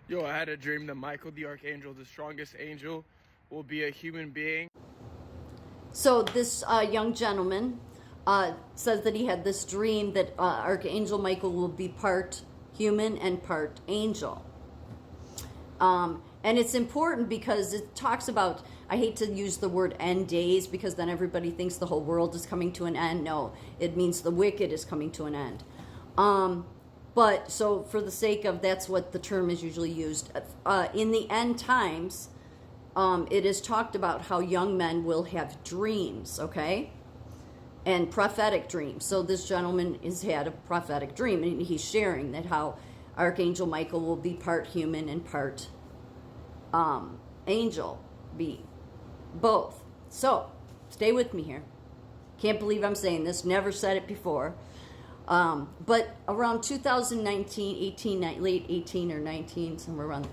Yo, I had a dream that Michael the Archangel, the strongest angel, will be a human being. So this young gentleman says that he had this dream that Archangel Michael will be part human and part angel. And it's important because it talks about, I hate to use the word end days because then everybody thinks the whole world is coming to an end. No, it means the wicked is coming to an end. But so for the sake of, that's what the term is usually used. In the end times, it is talked about how young men will have dreams, okay? And prophetic dreams. So this gentleman has had a prophetic dream, and he's sharing that how Archangel Michael will be part human and part angel, be both. So stay with me here. Can't believe I'm saying this. Never said it before. But around 2019, 18, late 18 or 19, somewhere around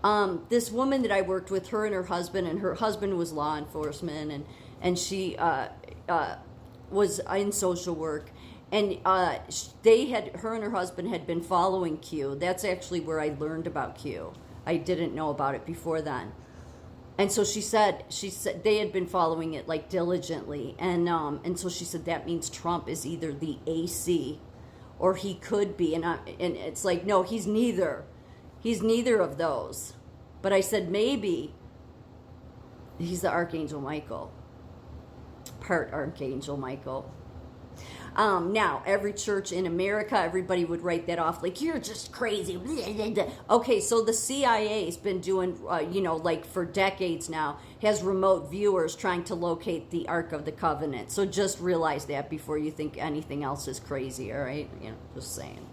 there, this woman that I worked with, her and her husband was law enforcement, and she was in social work, and her and her husband had been following Q. That's actually where I learned about Q. I didn't know about it before then. And so she said they had been following it like diligently, and so she said that means Trump is either the AC, or he could be, and it's like, no, he's neither of those. But I said maybe he's the Archangel Michael, part Archangel Michael. Now, every church in America, everybody would write that off like, you're just crazy. Okay, so the CIA has been doing, like for decades now, has remote viewers trying to locate the Ark of the Covenant. So just realize that before you think anything else is crazy, all right? Just saying.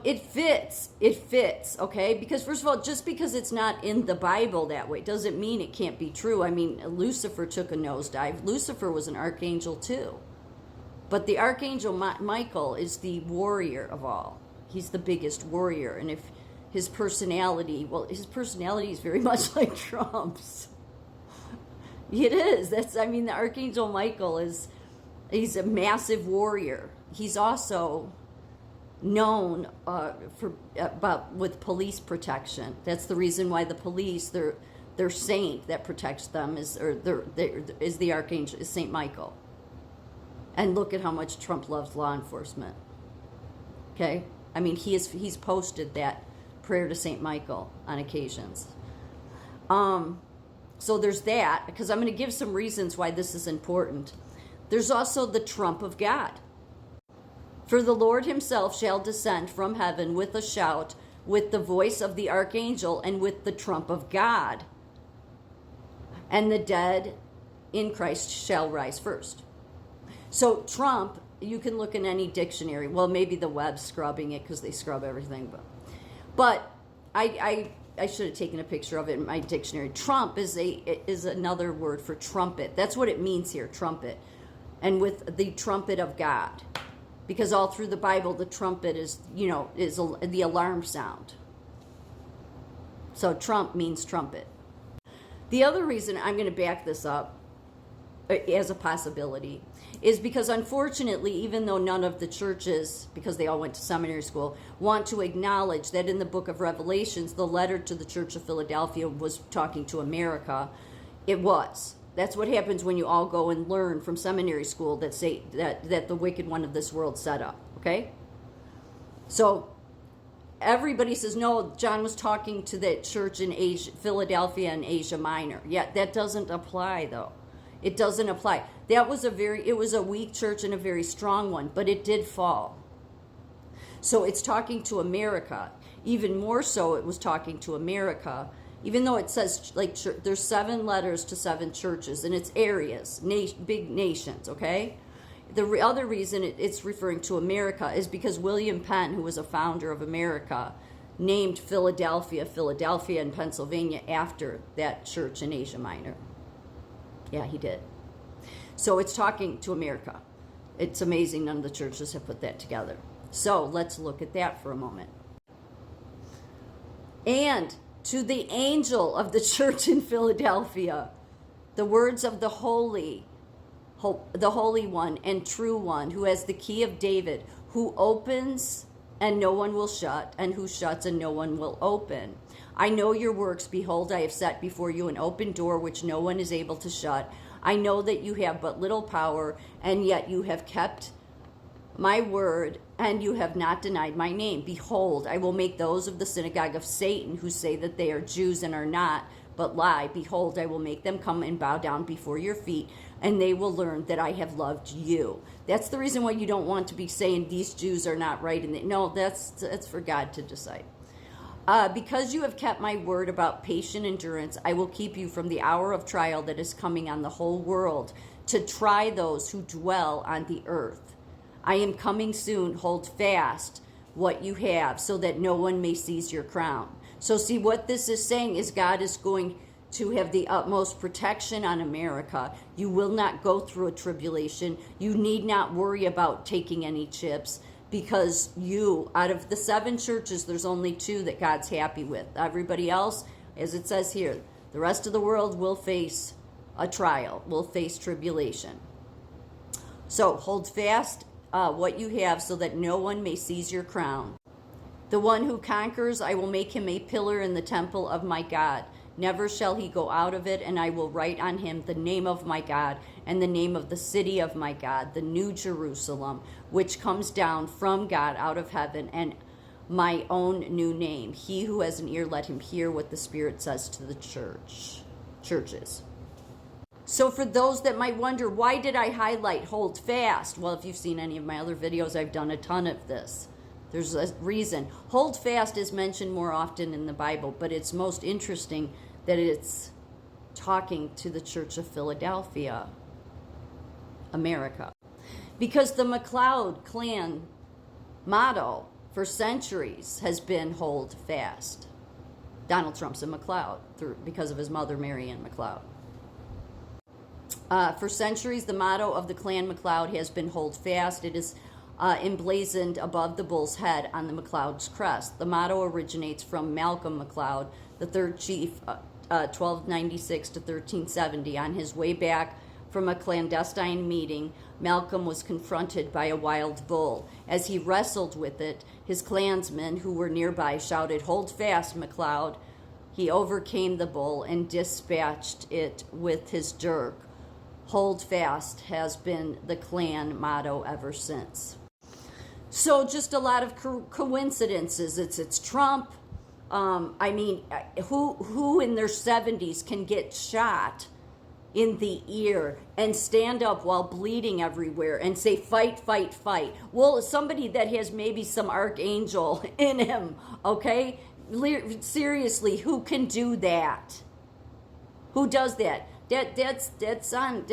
It fits, okay? Because first of all, just because it's not in the Bible that way doesn't mean it can't be true. I mean, Lucifer took a nosedive. Lucifer was an archangel too. But the Archangel Michael is the warrior of all. He's the biggest warrior. And if his personality is very much like Trump's. It is. The Archangel Michael he's a massive warrior. He's also known with police protection. That's the reason why the police, their saint that protects them is the Archangel, is Saint Michael. And look at how much Trump loves law enforcement. Okay? I mean, he's posted that prayer to Saint Michael on occasions. So there's that, because I'm going to give some reasons why this is important. There's also the trump of God. For the Lord himself shall descend from heaven with a shout, with the voice of the archangel, and with the trump of God. And the dead in Christ shall rise first. So Trump, you can look in any dictionary. Well, maybe the web's scrubbing it because they scrub everything. But I should have taken a picture of it in my dictionary. Trump is another word for trumpet. That's what it means here, trumpet. And with the trumpet of God. Because all through the Bible, the trumpet is the alarm sound. So Trump means trumpet. The other reason I'm going to back this up as a possibility is because, unfortunately, even though none of the churches, because they all went to seminary school, want to acknowledge that in the book of Revelations, the letter to the Church of Philadelphia was talking to America. It was. That's what happens when you all go and learn from seminary school that say that the wicked one of this world set up. Okay? So everybody says, no, John was talking to that church in Philadelphia and Asia Minor. Yeah, that doesn't apply, though. It doesn't apply. It was a weak church and a very strong one, but it did fall. So it's talking to America. Even more so, it was talking to America, even though it says, like, there's 7 letters to 7 churches, and it's areas, big nations, okay? The other reason it's referring to America is because William Penn, who was a founder of America, named Philadelphia in Pennsylvania after that church in Asia Minor. Yeah, he did. So it's talking to America. It's amazing none of the churches have put that together. So let's look at that for a moment. And to the angel of the church in Philadelphia, the words of the Holy One and true one, who has the key of David, who opens and no one will shut, and who shuts, and no one will open. I know your works. Behold, I have set before you an open door which no one is able to shut. I know that you have but little power, and yet you have kept my word, and you have not denied my name. Behold, I will make those of the synagogue of Satan who say that they are Jews and are not, but lie. Behold, I will make them come and bow down before your feet, and they will learn that I have loved you. That's the reason why you don't want to be saying these Jews are not right. No, that's for God to decide. Because you have kept my word about patient endurance, I will keep you from the hour of trial that is coming on the whole world, to try those who dwell on the earth. I am coming soon. Hold fast what you have, so that no one may seize your crown. So see, what this is saying is God is going to have the utmost protection on America. You will not go through a tribulation. You need not worry about taking any chips, because you, out of the 7 churches, there's only 2 that God's happy with. Everybody else, as it says here, the rest of the world will face a trial, will face tribulation. So hold fast what you have, so that no one may seize your crown. The one who conquers, I will make him a pillar in the temple of my God. Never shall he go out of it, and I will write on him the name of my God and the name of the city of my God, the new Jerusalem, which comes down from God out of heaven, and my own new name. He who has an ear, let him hear what the Spirit says to the churches. So for those that might wonder, why did I highlight hold fast? Well, if you've seen any of my other videos, I've done a ton of this. There's a reason. Hold fast is mentioned more often in the Bible, but it's most interesting that it's talking to the Church of Philadelphia, America. Because the McLeod clan motto for centuries has been hold fast. Donald Trump's a McLeod because of his mother, Marianne McLeod. For centuries, the motto of the clan McLeod has been hold fast. It is emblazoned above the bull's head on the McLeod's crest. The motto originates from Malcolm McLeod, the 3rd chief, 1296 to 1370. On his way back from a clandestine meeting, Malcolm was confronted by a wild bull. As he wrestled with it, his clansmen who were nearby shouted, "Hold fast, McLeod." He overcame the bull and dispatched it with his dirk. Hold fast has been the clan motto ever since. So just a lot of coincidences. It's Trump. Who in their 70s can get shot in the ear and stand up while bleeding everywhere and say, fight, fight, fight? Well, somebody that has maybe some Archangel in him, okay? Seriously, who can do that? Who does that? That's on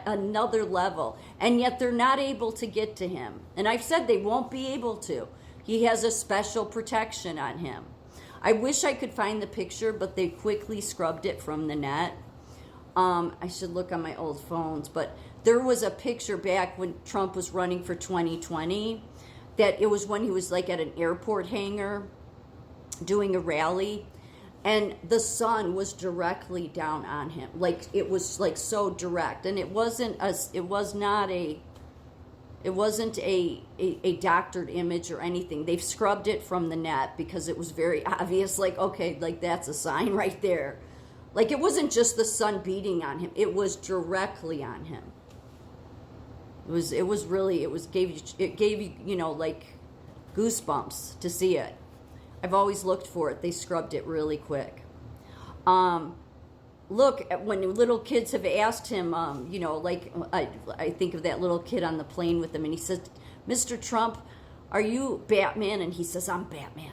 another level, and yet they're not able to get to him. And I've said they won't be able to. He has a special protection on him. I wish I could find the picture, but they quickly scrubbed it from the net. I should look on my old phones, but there was a picture back when Trump was running for 2020, that it was when he was like at an airport hangar doing a rally, and the sun was directly down on him. Like, it was like so direct, and it wasn't a doctored image or anything. They've scrubbed it from the net because it was very obvious, like, okay, like that's a sign right there. Like, it wasn't just the sun beating on him, it was directly on him. It gave you, like goosebumps to see it. I've always looked for it. They scrubbed it really quick. Look, when little kids have asked him, I think of that little kid on the plane with him, and he says, "Mr. Trump, are you Batman?" And he says, "I'm Batman."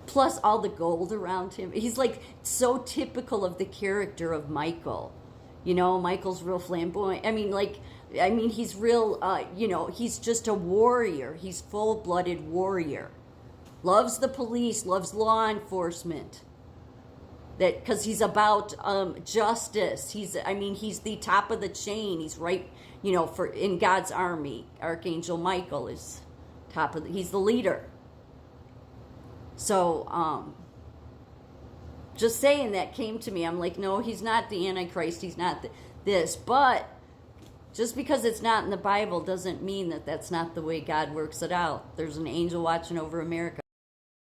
Plus all the gold around him. He's like so typical of the character of Michael. Michael's real flamboyant. He's real, he's just a warrior. He's full-blooded warrior. Loves the police, loves law enforcement. That because he's about justice. He's the top of the chain. He's right, in God's army. Archangel Michael is he's the leader. So, just saying that came to me. I'm like, no, he's not the Antichrist. He's not this. But Just because it's not in the Bible doesn't mean that that's not the way God works it out. There's an angel watching over America.